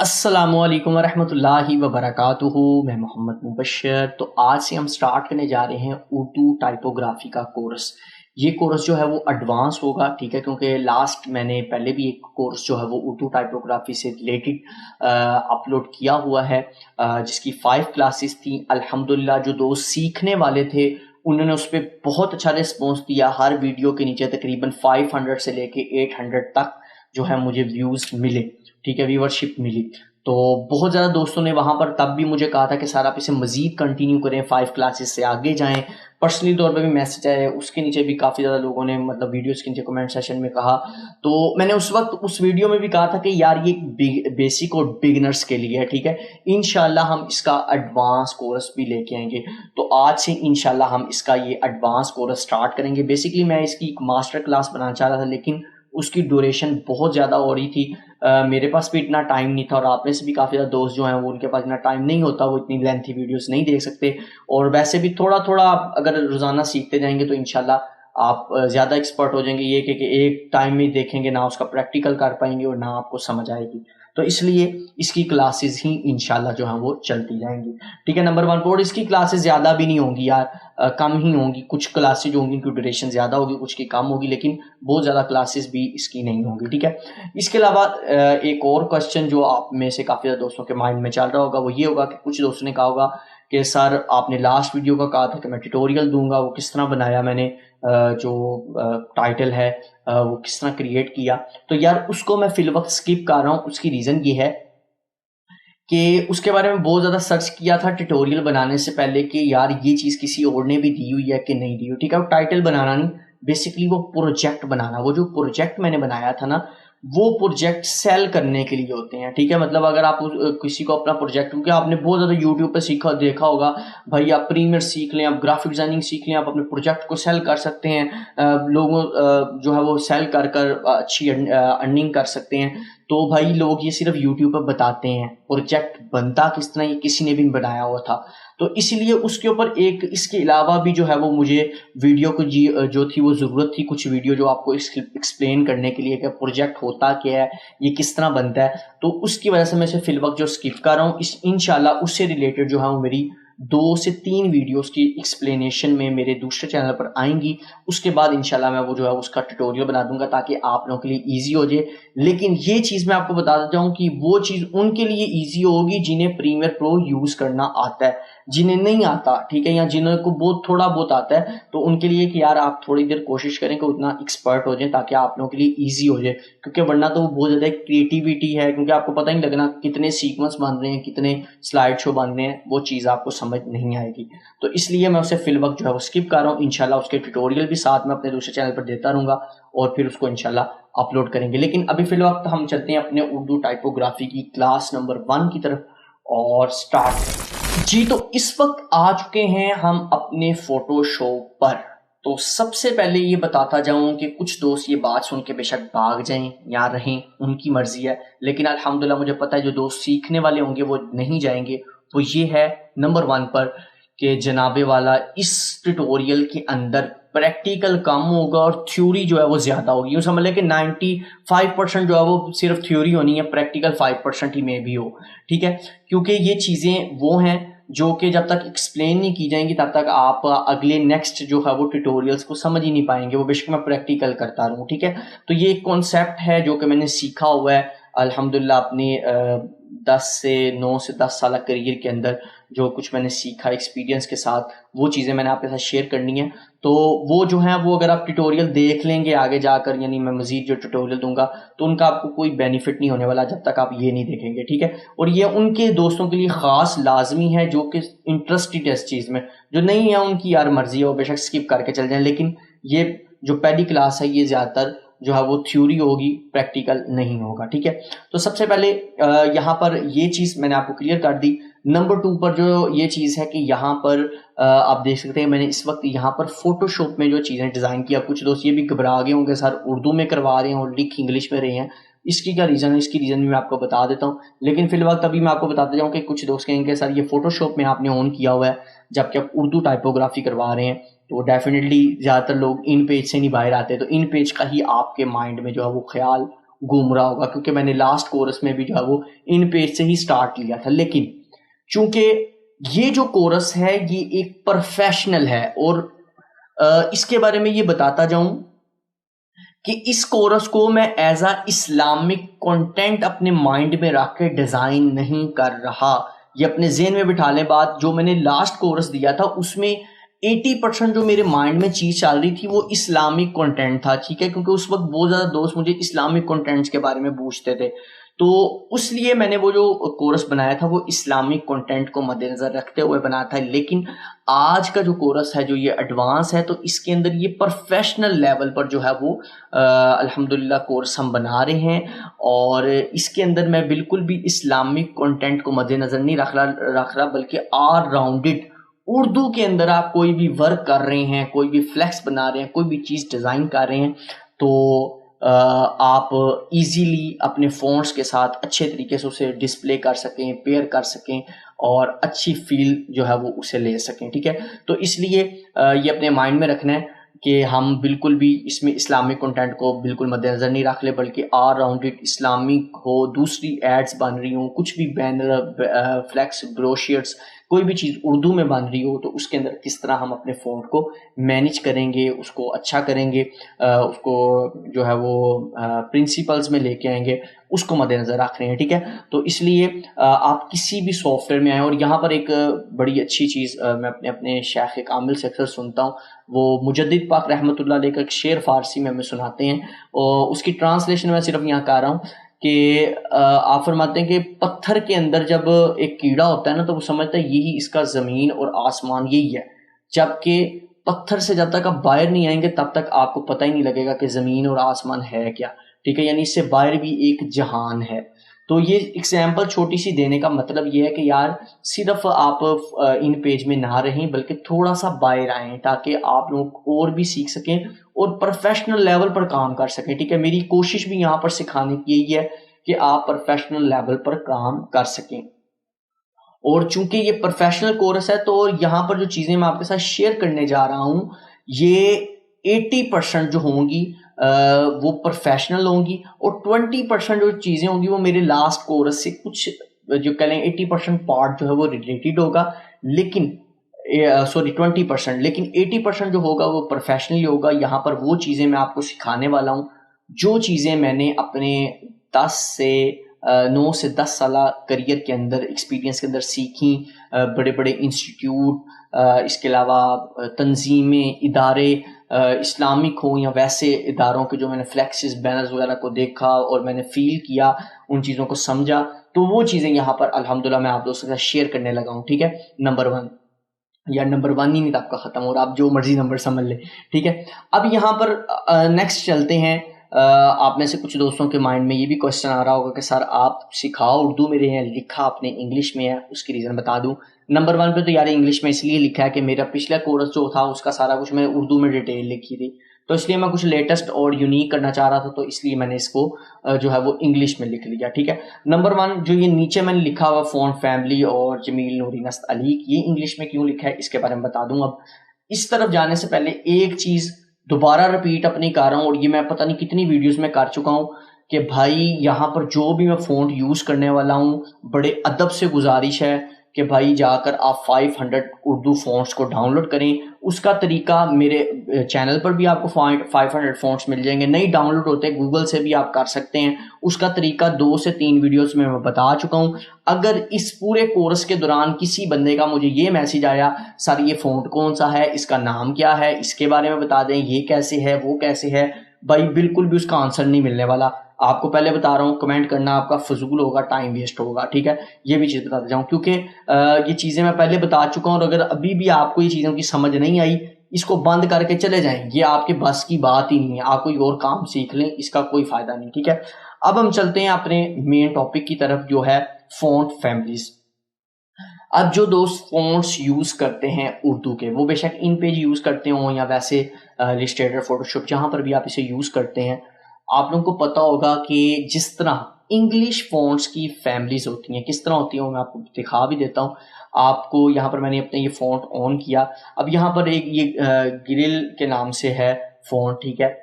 السلام علیکم ورحمۃ اللہ وبرکاتہ. میں محمد مبشر. تو آج سے ہم سٹارٹ کرنے جا رہے ہیں اردو ٹائپوگرافی کا کورس. یہ کورس جو ہے وہ ایڈوانس ہوگا, ٹھیک ہے, کیونکہ لاسٹ میں نے پہلے بھی ایک کورس جو ہے وہ اردو ٹائپوگرافی سے ریلیٹڈ اپلوڈ کیا ہوا ہے, جس کی 5 کلاسز تھیں. الحمدللہ جو دوست سیکھنے والے تھے انہوں نے اس پہ بہت اچھا رسپانس دیا. ہر ویڈیو کے نیچے تقریباً 500 سے لے کے 800 تک جو ہے مجھے ویوز ملے, ٹھیک ہے, ویورشپ ملی. تو بہت زیادہ دوستوں نے وہاں پر تب بھی مجھے کہا تھا کہ سر آپ اسے مزید کنٹینیو کریں, 5 کلاسز سے آگے جائیں. پرسنلی طور پہ بھی میسج آئے, اس کے نیچے بھی کافی زیادہ لوگوں نے مطلب ویڈیوز کے نیچے کمنٹ سیشن میں کہا. تو میں نے اس وقت اس ویڈیو میں بھی کہا تھا کہ یار یہ بیسک اور بگنرز کے لیے ہے, ٹھیک ہے, انشاءاللہ ہم اس کا ایڈوانس کورس بھی لے کے آئیں گے. تو آج سے انشاءاللہ ہم اس کا یہ ایڈوانس کورس سٹارٹ کریں گے. بیسکلی میں اس کی ایک ماسٹر کلاس بنانا چاہ رہا تھا, لیکن اس کی ڈوریشن بہت زیادہ ہو رہی تھی. میرے پاس بھی اتنا ٹائم نہیں تھا, اور آپ میں سے بھی کافی زیادہ دوست جو ہیں وہ ان کے پاس اتنا ٹائم نہیں ہوتا, وہ اتنی لینتھی ویڈیوز نہیں دیکھ سکتے. اور ویسے بھی تھوڑا تھوڑا اگر روزانہ سیکھتے جائیں گے تو انشاءاللہ آپ زیادہ ایکسپرٹ ہو جائیں گے. یہ کہ ایک ٹائم میں دیکھیں گے نہ اس کا پریکٹیکل کر پائیں گے اور نہ آپ کو سمجھ آئے گی. تو اس لیے اس کی کلاسز ہی انشاءاللہ جو ہیں وہ چلتی جائیں گی, ٹھیک ہے. نمبر 1 اور اس کی کلاسز زیادہ بھی نہیں ہوں گی یار, کم ہی ہوں گی. کچھ کلاسز جو ہوں گی ان کی ڈیوریشن زیادہ ہوگی, کچھ کی کم ہوگی, لیکن بہت زیادہ کلاسز بھی اس کی نہیں ہوں گی, ٹھیک ہے. اس کے علاوہ ایک اور کوسچن جو آپ میں سے کافی زیادہ دوستوں کے مائنڈ میں چل رہا ہوگا وہ یہ ہوگا کہ کچھ دوستوں نے کہا ہوگا کہ سر آپ نے لاسٹ ویڈیو کا کہا تھا کہ میں ٹیوٹوریل دوں گا, وہ کس طرح بنایا میں نے, جو ٹائٹل ہے وہ کس طرح کریٹ کیا. تو یار اس کو میں فی الوقت سکپ کر رہا ہوں. اس کی ریزن یہ ہے کہ اس کے بارے میں بہت زیادہ سرچ کیا تھا ٹیوٹوریل بنانے سے پہلے کہ یار یہ چیز کسی اور نے بھی دی ہوئی ہے کہ نہیں دی ہوئی, ٹھیک ہے. وہ ٹائٹل بنانا نہیں, بیسکلی وہ پروجیکٹ بنانا. وہ جو پروجیکٹ میں نے بنایا تھا نا, وہ پروجیکٹ سیل کرنے کے لیے ہوتے ہیں, ٹھیک ہے. مطلب اگر آپ کسی کو اپنا پروجیکٹ, کیونکہ آپ نے بہت زیادہ یوٹیوب پہ دیکھا ہوگا بھائی, آپ پریمیئر سیکھ لیں, آپ گرافک ڈیزائننگ سیکھ لیں, آپ اپنے پروجیکٹ کو سیل کر سکتے ہیں, لوگوں جو ہے وہ سیل کر اچھی ارننگ کر سکتے ہیں. تو بھائی لوگ یہ صرف یوٹیوب پہ بتاتے ہیں, پروجیکٹ بنتا کس طرح یہ کسی نے بھی بنایا ہوا تھا. تو اس لیے اس کے اوپر ایک اس کے علاوہ بھی جو ہے وہ مجھے ویڈیو کو جو تھی وہ ضرورت تھی, کچھ ویڈیو جو آپ کو ایکسپلین کرنے کے لیے کہ پروجیکٹ ہوتا کیا ہے, یہ کس طرح بنتا ہے. تو اس کی وجہ سے میں فی الوقت جو اسکپ کر رہا ہوں, انشاءاللہ اس سے ریلیٹڈ جو ہے وہ میری 2 سے 3 ویڈیوز کی ایکسپلینیشن میں میرے دوسرے چینل پر آئیں گی. اس کے بعد انشاءاللہ میں وہ جو ہے اس کا ٹیوٹوریل بنا دوں گا تاکہ آپ لوگوں کے لیے ایزی ہو جائے. لیکن یہ چیز میں آپ کو بتا دیتا ہوں کہ وہ چیز ان کے لیے ایزی ہوگی جنہیں پریمیئر پرو یوز کرنا آتا ہے. جنہیں نہیں آتا, ٹھیک ہے, یا جنہیں کو تھوڑا بہت آتا ہے, تو ان کے لیے کہ یار آپ تھوڑی دیر کوشش کریں کہ اتنا ایکسپرٹ ہو جائیں تاکہ آپ لوگوں کے لیے ایزی ہو جائے. کیونکہ ورنہ تو وہ بہت زیادہ کریٹیوٹی ہے, کیونکہ آپ کو پتہ نہیں لگنا کتنے سیکوینس بن رہے ہیں, کتنے سلائڈ شو بن رہے ہیں, وہ چیز آپ کو سمجھ نہیں آئے گی. تو اس لیے میں اسے فی الوقت جو ہے وہ اسکپ کر رہا ہوں. انشاءاللہ اس کے ٹیوٹوریل بھی ساتھ میں اپنے دوسرے چینل پر دیتا رہوں گا, اور پھر اس کو انشاءاللہ اپلوڈ کریں گے. لیکن ابھی فی الوقت ہم چلتے ہیں اپنے اردو ٹائپوگرافی کی کلاس نمبر 1 کی طرف اور سٹارٹ. جی, تو اس وقت آ چکے ہیں ہم اپنے فوٹو شاپ پر. تو سب سے پہلے یہ بتاتا جاؤں کہ کچھ دوست یہ بات سن کے بے شک بھاگ جائیں یا رہیں, ان کی مرضی ہے, لیکن الحمدللہ مجھے پتہ ہے جو دوست سیکھنے والے ہوں گے وہ نہیں جائیں گے. وہ یہ ہے نمبر 1 پر کہ جناب والا اس ٹیوٹوریل کے اندر پریکٹیکل کم ہوگا اور تھیوری جو ہے وہ زیادہ ہوگی. یوں سمجھ لیں کہ 95% جو ہے وہ صرف تھیوری ہونی ہے, پریکٹیکل 5% ہی میں بھی ہو, ٹھیک ہے. کیونکہ یہ چیزیں وہ ہیں جو کہ جب تک ایکسپلین نہیں کی جائیں گی تب تک آپ اگلے نیکسٹ جو ہے وہ ٹیوٹوریلز کو سمجھ ہی نہیں پائیں گے. وہ بے شک میں پریکٹیکل کرتا رہوں, ٹھیک ہے. تو یہ ایک کانسیپٹ ہے جو کہ میں نے سیکھا ہوا ہے الحمدللہ اپنی 9 سے 10 سالہ کریئر کے اندر. جو کچھ میں نے سیکھا ایکسپیرینس کے ساتھ, وہ چیزیں میں نے آپ کے ساتھ شیئر کرنی ہے. تو وہ جو ہیں وہ اگر آپ ٹیوٹوریل دیکھ لیں گے آگے جا کر, یعنی میں مزید جو ٹیوٹوریل دوں گا تو ان کا آپ کو کوئی بینیفٹ نہیں ہونے والا جب تک آپ یہ نہیں دیکھیں گے, ٹھیک ہے. اور یہ ان کے دوستوں کے لیے خاص لازمی ہے جو کہ انٹرسٹڈ ہے اس چیز میں. جو نہیں ہے ان کی یار مرضی ہے, وہ بے شک اسکپ کر کے چل جائیں. لیکن یہ جو پہلی کلاس ہے یہ زیادہ تر جو ہے وہ تھیوری ہوگی, پریکٹیکل نہیں ہوگا, ٹھیک ہے. تو سب سے پہلے یہاں پر یہ چیز میں نے آپ کو کلیئر کر دی. نمبر 2 پر جو یہ چیز ہے کہ یہاں پر آپ دیکھ سکتے ہیں میں نے اس وقت یہاں پر فوٹو شاپ میں جو چیزیں ڈیزائن کیا. کچھ دوست یہ بھی گھبرا گئے ہوں گے سر اردو میں کروا رہے ہیں اور لکھ انگلش میں رہے ہیں, اس کی کیا ریزن ہے. اس کی ریزن بھی میں آپ کو بتا دیتا ہوں, لیکن فی الوقت ابھی میں آپ کو بتاتا جاؤں کہ کچھ دوست کہیں گے سر یہ فوٹو شاپ میں آپ نے آن کیا ہوا ہے جبکہ آپ اردو ٹائپوگرافی کروا رہے ہیں. تو ڈیفینیٹلی زیادہ تر لوگ ان پیج سے نہیں باہر آتے, تو ان پیج کا ہی آپ کے مائنڈ میں جو ہے وہ خیال گھوم رہا ہوگا کیونکہ میں نے لاسٹ کورس میں بھی جو ہے وہ ان پیج سے ہی سٹارٹ لیا تھا. لیکن چونکہ یہ جو کورس ہے یہ ایک پروفیشنل ہے, اور اس کے بارے میں یہ بتاتا جاؤں کہ اس کورس کو میں ایز اے اسلامک کنٹینٹ اپنے مائنڈ میں رکھ کے ڈیزائن نہیں کر رہا. یہ اپنے ذہن میں بٹھا لیں بات, جو میں نے لاسٹ کورس دیا تھا اس میں 80% جو میرے مائنڈ میں چیز چل رہی تھی وہ اسلامک کنٹینٹ تھا, ٹھیک ہے, کیونکہ اس وقت بہت زیادہ دوست مجھے اسلامک کنٹینٹس کے بارے میں پوچھتے تھے, تو اس لیے میں نے وہ جو کورس بنایا تھا وہ اسلامک کنٹینٹ کو مد نظر رکھتے ہوئے بنایا تھا. لیکن آج کا جو کورس ہے جو یہ ایڈوانس ہے, تو اس کے اندر یہ پروفیشنل لیول پر جو ہے وہ الحمدللہ کورس ہم بنا رہے ہیں, اور اس کے اندر میں بالکل بھی اسلامک کنٹینٹ کو مد نظر نہیں رکھ رہا بلکہ آل راؤنڈڈ اردو کے اندر آپ کوئی بھی ورک کر رہے ہیں, کوئی بھی فلیکس بنا رہے ہیں, کوئی بھی چیز ڈیزائن کر رہے ہیں, تو آپ ایزیلی اپنے فونٹس کے ساتھ اچھے طریقے سے اسے ڈسپلے کر سکیں, پیئر کر سکیں, اور اچھی فیل جو ہے وہ اسے لے سکیں, ٹھیک ہے. تو اس لیے یہ اپنے مائنڈ میں رکھنا ہے کہ ہم بالکل بھی اس میں اسلامک کنٹینٹ کو بالکل مد نظر نہیں رکھ لے, بلکہ آل راؤنڈڈ اسلامک ہو, دوسری ایڈز بن رہی ہوں, کچھ بھی بینر, فلیکس, بروشیئرز, کوئی بھی چیز اردو میں بن رہی ہو تو اس کے اندر کس طرح ہم اپنے فونٹ کو مینیج کریں گے, اس کو اچھا کریں گے, اس کو جو ہے وہ پرنسپلز میں لے کے آئیں گے, اس کو مد نظر رکھ رہے ہیں, ٹھیک ہے. تو اس لیے آپ کسی بھی سافٹ ویئر میں آئیں, اور یہاں پر ایک بڑی اچھی چیز میں اپنے شیخ کامل سے اکثر سنتا ہوں, وہ مجدد پاک رحمۃ اللہ علیہ کا ایک شعر فارسی میں ہمیں سناتے ہیں, اور اس کی ٹرانسلیشن میں صرف یہاں کہہ رہا ہوں کہ آپ فرماتے ہیں کہ پتھر کے اندر جب ایک کیڑا ہوتا ہے نا تو وہ سمجھتا ہے یہی اس کا زمین اور آسمان یہی ہے, جبکہ پتھر سے جب تک آپ باہر نہیں آئیں گے تب تک آپ کو پتہ ہی نہیں لگے گا کہ زمین اور آسمان ہے کیا, ٹھیک ہے, یعنی اس سے باہر بھی ایک جہان ہے. تو یہ ایگزامپل چھوٹی سی دینے کا مطلب یہ ہے کہ یار صرف آپ ان پیج میں نہ رہیں بلکہ تھوڑا سا باہر آئیں تاکہ آپ لوگ اور بھی سیکھ سکیں اور پروفیشنل لیول پر کام کر سکیں, ٹھیک ہے. میری کوشش بھی یہاں پر سکھانے کی یہی ہے کہ آپ پروفیشنل لیول پر کام کر سکیں, اور چونکہ یہ پروفیشنل کورس ہے تو یہاں پر جو چیزیں میں آپ کے ساتھ شیئر کرنے جا رہا ہوں یہ 80% جو ہوں گی وہ پروفیشنل ہوں گی, اور 20% جو چیزیں ہوں گی وہ میرے لاسٹ کورس سے کچھ جو کہہ لیں 80% پارٹ جو ہے وہ ریلیٹڈ ہوگا, لیکن 20%, لیکن 80% جو ہوگا وہ پروفیشنلی ہوگا. یہاں پر وہ چیزیں میں آپ کو سکھانے والا ہوں جو چیزیں میں نے اپنے 9 سے 10 سالہ کریئر کے اندر, ایکسپیرینس کے اندر سیکھیں, بڑے بڑے انسٹیٹیوٹ, اس کے علاوہ تنظیمیں, ادارے, اسلامک ہوں یا ویسے اداروں کے جو میں نے فلیکسز, بینرز وغیرہ کو دیکھا اور میں نے فیل کیا, ان چیزوں کو سمجھا, تو وہ چیزیں یہاں پر الحمدللہ میں آپ دوستوں کے ساتھ شیئر کرنے لگا ہوں, ٹھیک ہے. نمبر 1 یا نمبر 1 ہی نہیں آپ کا ختم, اور آپ جو مرضی نمبر سمجھ لیں, ٹھیک ہے. اب یہاں پر نیکسٹ چلتے ہیں. آپ میں سے کچھ دوستوں کے مائنڈ میں یہ بھی کوشچن آ رہا ہوگا کہ سر آپ سکھاؤ اردو میں رہے ہیں, لکھا آپ نے انگلش میں ہے, اس کی ریزن بتا دوں. نمبر 1 پہ تو یار انگلش میں اس لیے لکھا ہے کہ میرا پچھلا کورس جو تھا اس کا سارا کچھ میں اردو میں ڈیٹیل لکھی تھی, تو اس لیے میں کچھ لیٹسٹ اور یونیک کرنا چاہ رہا تھا, تو اس لیے میں نے اس کو جو ہے وہ انگلش میں لکھ لیا, ٹھیک ہے. نمبر 1 جو یہ نیچے میں نے لکھا ہوا فونٹ فیملی اور جمیل نوری نست علی, یہ انگلش میں کیوں لکھا ہے اس کے بارے میں بتا دوں. اب اس طرف جانے سے پہلے ایک چیز دوبارہ رپیٹ اپنی کر رہا ہوں, اور یہ میں پتہ نہیں کتنی ویڈیوز میں کر چکا ہوں کہ بھائی یہاں پر جو بھی میں فونٹ یوز کرنے والا ہوں بڑے ادب سے گزارش ہے کہ بھائی جا کر آپ 500 اردو فونٹس کو ڈاؤن لوڈ کریں. اس کا طریقہ میرے چینل پر بھی آپ کو 500 فونٹس مل جائیں گے, نہیں ڈاؤن لوڈ ہوتے گوگل سے بھی آپ کر سکتے ہیں. اس کا طریقہ 2 سے 3 ویڈیوز میں بتا چکا ہوں. اگر اس پورے کورس کے دوران کسی بندے کا مجھے یہ میسج آیا سر یہ فونٹ کون سا ہے, اس کا نام کیا ہے, اس کے بارے میں بتا دیں, یہ کیسے ہے, وہ کیسے ہے, بھائی بالکل بھی اس کا آنسر نہیں ملنے والا. آپ کو پہلے بتا رہا ہوں کمنٹ کرنا آپ کا فضول ہوگا, ٹائم ویسٹ ہوگا, ٹھیک ہے. یہ بھی چیز بتاتا جاؤں کیونکہ یہ چیزیں میں پہلے بتا چکا ہوں, اور اگر ابھی بھی آپ کو یہ چیزوں کی سمجھ نہیں آئی اس کو بند کر کے چلے جائیں, یہ آپ کے بس کی بات ہی نہیں ہے. آپ کوئی اور کام سیکھ لیں, اس کا کوئی فائدہ نہیں, ٹھیک ہے. اب ہم چلتے ہیں اپنے مین ٹاپک کی طرف جو ہے فونٹ فیملیز. اب جو دوست فونٹس یوز کرتے ہیں اردو کے, وہ بے شک ان پیج یوز کرتے ہوں یا ویسے السٹریٹر, فوٹوشاپ, جہاں پر بھی آپ اسے یوز کرتے ہیں, آپ لوگوں کو پتا ہوگا کہ جس طرح انگلش فونٹس کی فیملیز ہوتی ہیں کس طرح ہوتی ہیں, میں آپ کو دکھا بھی دیتا ہوں آپ کو. یہاں پر میں نے اپنے یہ فونٹ آن کیا, اب یہاں پر ایک یہ گرل کے نام سے ہے فونٹ, ٹھیک ہے.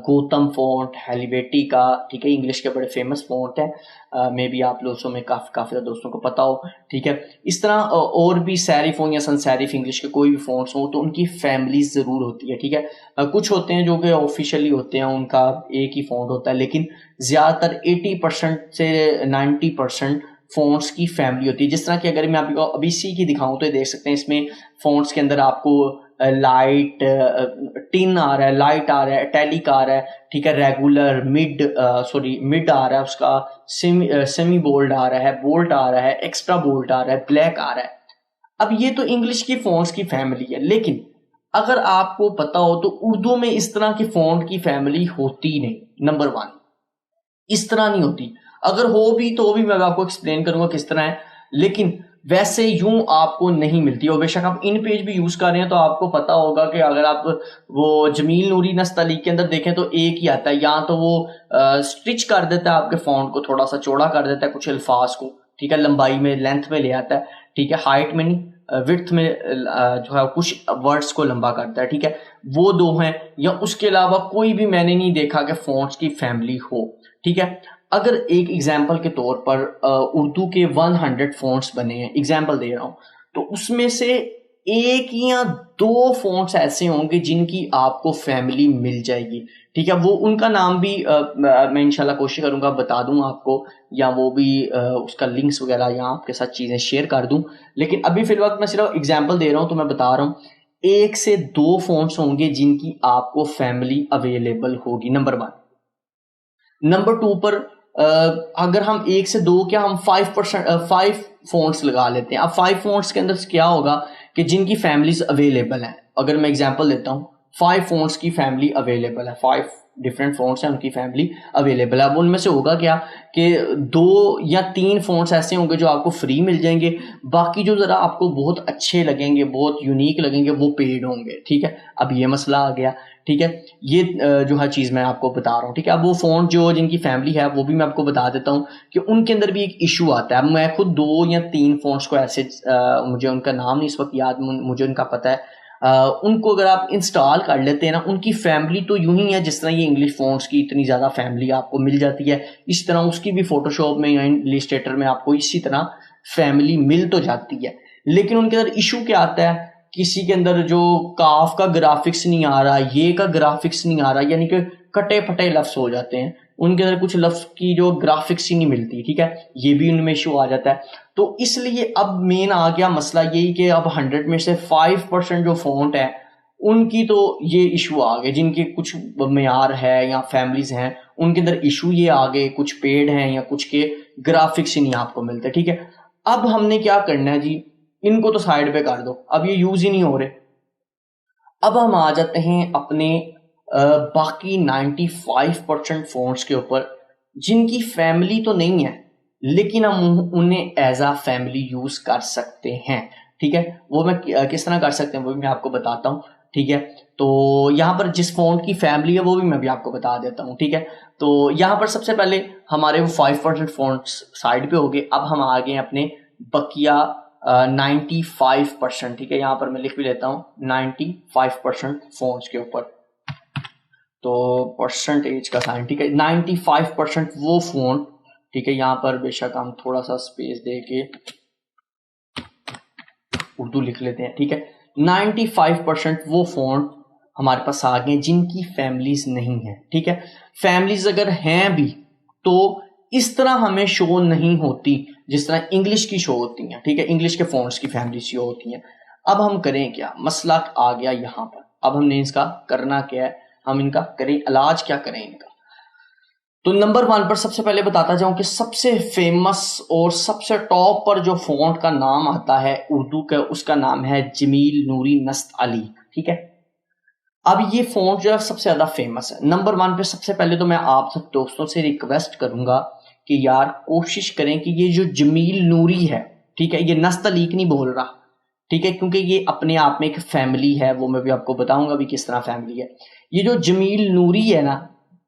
گوتم فونٹ، ہیلیبیٹی کا، ٹھیک ہے، انگلش کے بڑے فیمس فونٹ ہیں، میں بھی آپ لوگوں میں کافی زیادہ دوستوں کو پتا ہو، ٹھیک ہے. اس طرح اور بھی سیرف ہوں یا سن سیرف انگلش کے کوئی بھی فونٹس ہوں تو ان کی فیملیز ضرور ہوتی ہے، ٹھیک ہے. کچھ ہوتے ہیں جو کہ آفیشیلی ہوتے ہیں، ان کا ایک ہی فونٹ ہوتا ہے، لیکن زیادہ تر 80% سے 90% فونٹس کی فیملی ہوتی ہے. جس طرح کہ اگر میں آپ کو ابھی سی کی دکھاؤں تو دیکھ سکتے ہیں اس میں فونٹس کے اندر آپ کو لائٹ ٹن آ رہا ہے، لائٹ آ رہا ہے، اٹیلک آ رہا ہے، ٹھیک ہے، ریگولر، مڈ آ رہا ہے، اس کا سیمی بولڈ آ رہا ہے، بولٹ آ رہا ہے، ایکسٹرا بولٹ آ رہا ہے، بلیک آ رہا ہے. اب یہ تو انگلش کی فونٹس کی فیملی ہے، لیکن اگر آپ کو پتا ہو تو اردو میں اس طرح کی فونٹ کی فیملی ہوتی نہیں. نمبر 1 اس طرح نہیں ہوتی، اگر ہو بھی تو بھی میں آپ کو ایکسپلین کروں گا کس طرح ہے، لیکن ویسے یوں آپ کو نہیں ملتی. اور بے شک آپ ان پیج بھی یوز کر رہے ہیں تو آپ کو پتا ہوگا کہ اگر آپ وہ جمیل نوری نستعلیق کے اندر دیکھیں تو ایک ہی آتا ہے، یا تو وہ سٹرچ کر دیتا ہے آپ کے فونٹ کو، تھوڑا سا چوڑا کر دیتا ہے کچھ الفاظ کو، ٹھیک ہے، لمبائی میں، لینتھ میں لے آتا ہے، ٹھیک ہے، ہائٹ میں نہیں، وڈتھ میں جو ہے کچھ ورڈز کو لمبا کرتا ہے، ٹھیک ہے. وہ دو ہیں، یا اس کے علاوہ کوئی بھی میں نے نہیں دیکھا کہ فونٹس کی فیملی ہو، ٹھیک ہے. اگر ایک ایگزامپل کے طور پر اردو کے 100 فونٹس بنے ہیں، ایگزامپل دے رہا ہوں، تو اس میں سے ایک یا دو فونٹس ایسے ہوں گے جن کی آپ کو فیملی مل جائے گی، ٹھیک ہے. وہ ان کا نام بھی میں انشاءاللہ کوشش کروں گا بتا دوں آپ کو، یا وہ بھی اس کا لنکس وغیرہ یہاں آپ کے ساتھ چیزیں شیئر کر دوں. لیکن ابھی فی الوقت میں صرف ایگزامپل دے رہا ہوں، تو میں بتا رہا ہوں 1 سے 2 فونٹس ہوں گے جن کی آپ کو فیملی اویلیبل ہوگی. نمبر 1. نمبر 2 پر اگر ہم 1 سے 2 کیا ہم 5 فونٹس لگا لیتے ہیں. اب 5 فونٹس کے اندر کیا ہوگا کہ جن کی فیملیز اویلیبل ہیں. اگر میں ایگزامپل دیتا ہوں، 5 فونٹس کی فیملی اویلیبل ہے، 5 ڈفرینٹ فونٹس ہیں، ان کی فیملی اویلیبل ہے. اب ان میں سے ہوگا کیا کہ 2 یا 3 فونٹس ایسے ہوں گے جو آپ کو فری مل جائیں گے، باقی جو ذرا آپ کو بہت اچھے لگیں گے، بہت یونیک لگیں گے، وہ پیڈ ہوں گے، ٹھیک ہے. اب یہ مسئلہ آ گیا، ٹھیک ہے. یہ جو ہے چیز میں آپ کو بتا رہا ہوں، ٹھیک ہے. اب وہ فونٹ جو جن کی فیملی ہے وہ بھی میں آپ کو بتا دیتا ہوں کہ ان کے اندر بھی ایک ایشو آتا ہے. اب میں خود 2 یا 3 فونٹس کو ایسے مجھے ان کا نام نہیں اس وقت یاد، مجھے ان کا پتہ ہے، ان کو اگر آپ انسٹال کر لیتے ہیں نا، ان کی فیملی تو یوں ہی ہے جس طرح یہ انگلش فونٹس کی اتنی زیادہ فیملی آپ کو مل جاتی ہے، اس طرح اس کی بھی فوٹو شاپ میں یا السٹریٹر میں آپ کو اسی طرح فیملی مل تو جاتی ہے. لیکن ان کے اندر ایشو کیا آتا ہے، کسی کے اندر جو کاف کا گرافکس نہیں آ رہا، یہ کا گرافکس نہیں آ رہا، یعنی کہ کٹے پھٹے لفظ ہو جاتے ہیں، ان کے اندر کچھ لفظ کی جو گرافکس ہی نہیں ملتی، ٹھیک ہے. یہ بھی ان میں ایشو آ جاتا ہے. تو اس لیے اب مین آ گیا مسئلہ یہی کہ اب 100 میں سے 5% جو فونٹ ہے ان کی تو یہ ایشو آ گئے، جن کے کچھ معیار ہے یا فیملیز ہیں ان کے اندر ایشو یہ آ گئے، کچھ پیڈ ہیں یا کچھ کے گرافکس ہی نہیں آپ کو ملتے، ٹھیک ہے. اب ہم نے کیا کرنا ہے جی، ان کو تو سائڈ پہ کر دو، اب یہ یوز ہی نہیں ہو رہے. اب ہم آ جاتے ہیں اپنے باقی 95% فونٹس کے اوپر جن کی فیملی تو نہیں ہے لیکن ہم انہیں ایز اے فیملی یوز کر سکتے ہیں، ٹھیک ہے. وہ میں کس طرح کر سکتے ہیں وہ بھی میں آپ کو بتاتا ہوں، ٹھیک ہے. تو یہاں پر جس فونٹ کی فیملی ہے وہ بھی میں بھی آپ کو بتا دیتا ہوں، ٹھیک ہے. تو یہاں پر سب سے پہلے ہمارے وہ 5% فونٹس سائڈ پہ ہو گئے. اب ہم آ گئے اپنے بقیہ 95%، ٹھیک ہے. یہاں پر میں لکھ بھی لیتا ہوں 95% فونٹس کے اوپر، تو پرسنٹیج کا سائن، ٹھیک ہے. 95% وہ فونٹ، ٹھیک ہے. یہاں پر بے شک ہم تھوڑا سا اسپیس دے کے اردو لکھ لیتے ہیں، ٹھیک ہے. 95% وہ فونٹ ہمارے پاس آ گئے جن کی فیملیز نہیں ہیں، ٹھیک ہے. فیملیز اگر ہیں بھی تو اس طرح ہمیں شو نہیں ہوتی جس طرح انگلش کی شو ہوتی ہیں، ٹھیک ہے. انگلش کے فونٹس کی فیملی شو ہوتی ہیں. اب ہم کریں کیا، مسئلہ آ گیا یہاں پر. اب ہم نے اس کا کرنا کیا ہے، ہم ان کا کریں علاج کیا کریں ان کا. تو نمبر 1 پر سب سے پہلے بتاتا جاؤں کہ سب سے فیمس اور سب سے ٹاپ پر جو فونٹ کا نام آتا ہے اردو کا، اس کا نام ہے جمیل نوری نستعلیق، ٹھیک ہے. اب یہ فونٹ جو ہے سب سے زیادہ فیمس ہے. نمبر 1 پہ سب سے پہلے تو میں آپ سب دوستوں سے ریکویسٹ کروں گا کہ یار کوشش کریں کہ یہ جو جمیل نوری ہے، ٹھیک ہے، یہ نستعلیق نہیں بول رہا، ٹھیک ہے، کیونکہ یہ اپنے آپ میں ایک فیملی ہے، وہ میں بھی آپ کو بتاؤں گا بھی کس طرح فیملی ہے. یہ جو جمیل نوری ہے نا،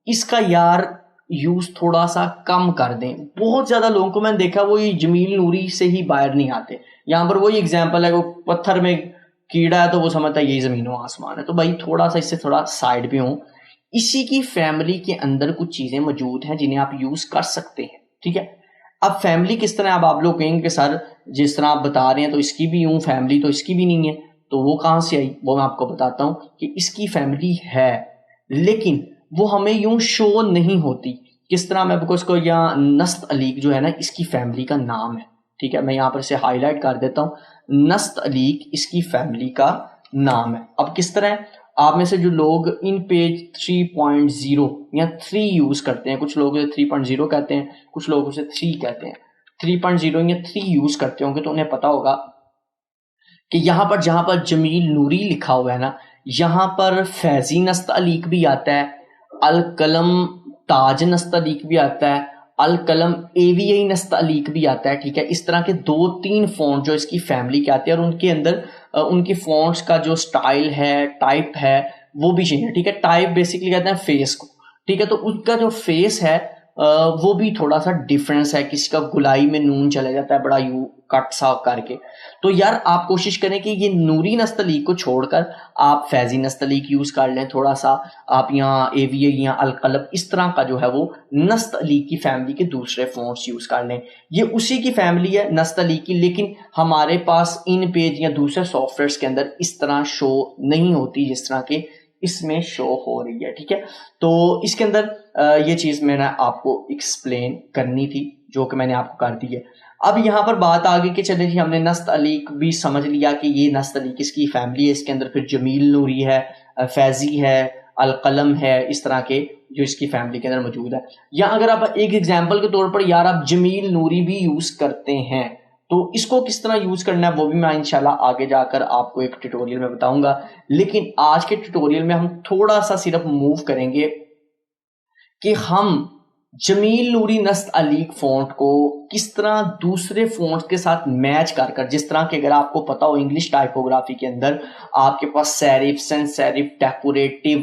اس کا یار یوز تھوڑا سا کم کر دیں. بہت زیادہ لوگوں کو میں نے دیکھا وہ یہ جمیل نوری سے ہی باہر نہیں آتے. یہاں پر وہی ایگزامپل ہے، وہ پتھر میں کیڑا ہے تو وہ سمجھتا ہے یہی زمین و آسمان ہے. تو بھائی تھوڑا سا اس سے تھوڑا سائڈ پہ ہوں. اسی کی فیملی کے اندر کچھ چیزیں موجود ہیں جنہیں آپ یوز کر سکتے ہیں. ٹھیک ہے. اب فیملی کس طرح, اب آپ لوگ کہیں گے کہ سر جس طرح آپ بتا رہے ہیں تو اس کی بھی یوں فیملی, تو اس کی بھی نہیں ہے, تو وہ کہاں سے آئی؟ وہ میں آپ کو بتاتا ہوں کہ اس کی فیملی ہے لیکن وہ ہمیں یوں شو نہیں ہوتی. کس طرح؟ میں اس کو یہاں نستعلیق جو ہے نا اس کی فیملی کا نام ہے. ٹھیک ہے, میں یہاں پر اسے ہائی لائٹ کر دیتا ہوں. نستعلیق اس کی فیملی کا نام ہے. اب کس طرح ہے؟ آپ میں سے جو لوگ ان پیج 3.0 یا 3 یوز کرتے ہیں, کچھ لوگ 3.0 کہتے ہیں, کچھ لوگ اسے 3 کہتے ہیں, 3.0 یا 3 یوز کرتے ہوں گے تو انہیں پتا ہوگا کہ یہاں پر جہاں پر جمیل نوری لکھا ہوا ہے نا, یہاں پر فیضی نستعلیق بھی آتا ہے, القلم تاج نستعلیق بھی آتا ہے, القلم AVI نستعلیق بھی آتا ہے. ٹھیک ہے, اس طرح کے 2-3 فونٹ جو اس کی فیملی کے آتے ہیں اور ان کے اندر ان کی فونٹس کا جو سٹائل ہے, ٹائپ ہے, وہ بھی چاہیے. ٹھیک ہے, ٹائپ بیسکلی کہتے ہیں فیس کو. ٹھیک ہے, تو ان کا جو فیس ہے وہ بھی تھوڑا سا ڈیفرنس ہے. کسی کا گلائی میں نون چلا جاتا ہے بڑا یوں کٹ سا کر کے. تو یار آپ کوشش کریں کہ یہ نوری نستعلیق کو چھوڑ کر آپ فیضی نستعلیق یوز کر لیں تھوڑا سا. آپ یہاں AVI یا القلم اس طرح کا جو ہے وہ نستعلیق کی فیملی کے دوسرے فونٹس یوز کر لیں. یہ اسی کی فیملی ہے نستعلیق کی, لیکن ہمارے پاس ان پیج یا دوسرے سافٹ ویئرس کے اندر اس طرح شو نہیں ہوتی جس طرح کے اس میں شو ہو رہی ہے. ٹھیک ہے, تو اس کے اندر یہ چیز میں نے آپ کو ایکسپلین کرنی تھی جو کہ میں نے آپ کو کر دی ہے. اب یہاں پر بات آگے کہ چلے جی ہم نے نستعلیق بھی سمجھ لیا کہ یہ نستعلیق اس کی فیملی ہے, اس کے اندر پھر جمیل نوری ہے, فیضی ہے, القلم ہے, اس طرح کے جو اس کی فیملی کے اندر موجود ہے. یا اگر آپ ایک ایگزامپل کے طور پر یار آپ جمیل نوری بھی یوز کرتے ہیں تو اس کو کس طرح یوز کرنا ہے وہ بھی میں انشاءاللہ آگے جا کر آپ کو ایک ٹیوٹوریل میں بتاؤں گا. لیکن آج کے ٹیوٹوریل میں ہم تھوڑا سا صرف موو کریں گے کہ ہم جمیل نوری نستعلیق فونٹ کو کس طرح دوسرے فونٹ کے ساتھ میچ کر کر, جس طرح کہ اگر آپ کو پتا ہو انگلش ٹائپوگرافی کے اندر آپ کے پاس سیرف, سینس سیرف, ڈیکوریٹو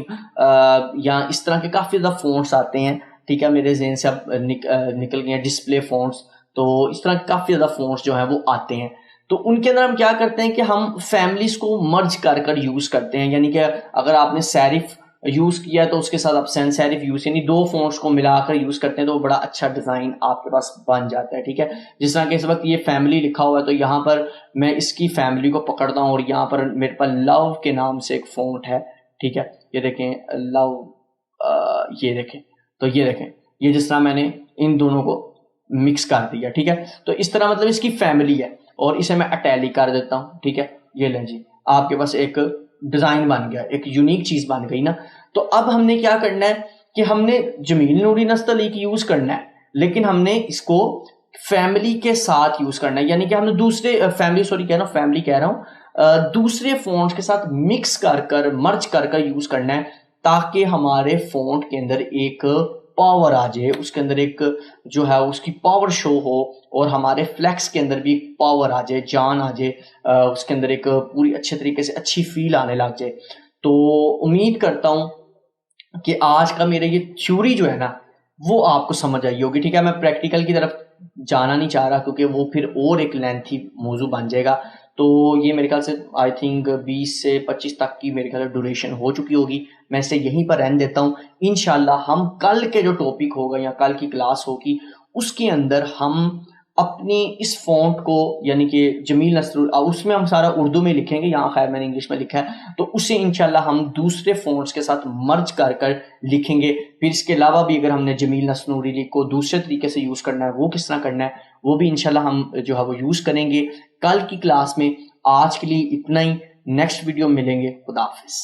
یا اس طرح کے کافی زیادہ فونٹس آتے ہیں. ٹھیک ہے, میرے ذہن سے اب نکل گئے ہیں ڈسپلے فونٹس, تو اس طرح کے کافی زیادہ فونٹس جو ہیں وہ آتے ہیں. تو ان کے اندر ہم کیا کرتے ہیں کہ ہم فیملیز کو مرج کر کر یوز کرتے ہیں. یعنی کہ اگر آپ نے سیرف یوز کیا ہے تو اس کے ساتھ آپ سینس سیرف یوز, یعنی 2 فونٹس کو ملا کر یوز کرتے ہیں تو وہ بڑا اچھا ڈیزائن آپ کے پاس بن جاتا ہے. ٹھیک ہے, جس طرح کہ اس وقت یہ فیملی لکھا ہوا ہے تو یہاں پر میں اس کی فیملی کو پکڑتا ہوں اور یہاں پر میرے پاس لو کے نام سے ایک فونٹ ہے. ٹھیک ہے, یہ دیکھیں لو, یہ دیکھیں, تو یہ دیکھیں یہ جس طرح میں نے ان دونوں کو مکس کر دیا. ٹھیک ہے, تو اس طرح مطلب اس کی فیملی ہے اور اسے میں اٹیلک کر دیتا ہوں. ٹھیک ہے, یہ لیں جی آپ کے پاس ایک ڈیزائن بن گیا, ایک یونیک چیز بن گئی نا. تو اب ہم نے کیا کرنا ہے کہ ہم نے جمیل نوری نستعلیق یوز کرنا ہے لیکن ہم نے اس کو فیملی کے ساتھ یوز کرنا ہے. یعنی کہ ہم نے دوسرے فیملی کہہ رہا ہوں دوسرے فونٹ کے ساتھ مکس کر کر مرج کر کر یوز کرنا ہے تاکہ ہمارے فونٹ کے اندر ایک پاور آ جائے, اس کے اندر ایک جو ہے اس کی پاور شو ہو اور ہمارے فلیکس کے اندر بھی ایک پاور آ جائے, جان آ جائے, اس کے اندر ایک پوری اچھے طریقے سے اچھی فیل آنے لگ جائے. تو امید کرتا ہوں کہ آج کا میرا یہ تھیوری جو ہے نا وہ آپ کو سمجھ آئی ہوگی. ٹھیک ہے, میں پریکٹیکل کی طرف جانا نہیں چاہ رہا کیونکہ وہ پھر اور ایک لینتھی موضوع بن جائے گا. تو یہ میرے خیال سے آئی تھنک 20 سے 25 تک کی میرے خیال ڈیوریشن ہو چکی ہوگی. میں اسے یہیں پر رہنے دیتا ہوں. انشاءاللہ ہم کل کے جو ٹاپک ہوگا یا کل کی کلاس ہوگی اس کے اندر ہم اپنی اس فونٹ کو یعنی کہ جمیل نستعلیق اس میں ہم سارا اردو میں لکھیں گے, یہاں خیر میں نے انگلش میں لکھا ہے, تو اسے انشاءاللہ ہم دوسرے فونٹس کے ساتھ مرج کر کر لکھیں گے. پھر اس کے علاوہ بھی اگر ہم نے جمیل نستعلیق کو دوسرے طریقے سے یوز کرنا ہے وہ کس طرح کرنا ہے وہ بھی انشاءاللہ ہم جو ہے وہ یوز کریں گے کل کی کلاس میں. آج کے لیے اتنا ہی, نیکسٹ ویڈیو ملیں گے. خدا حافظ.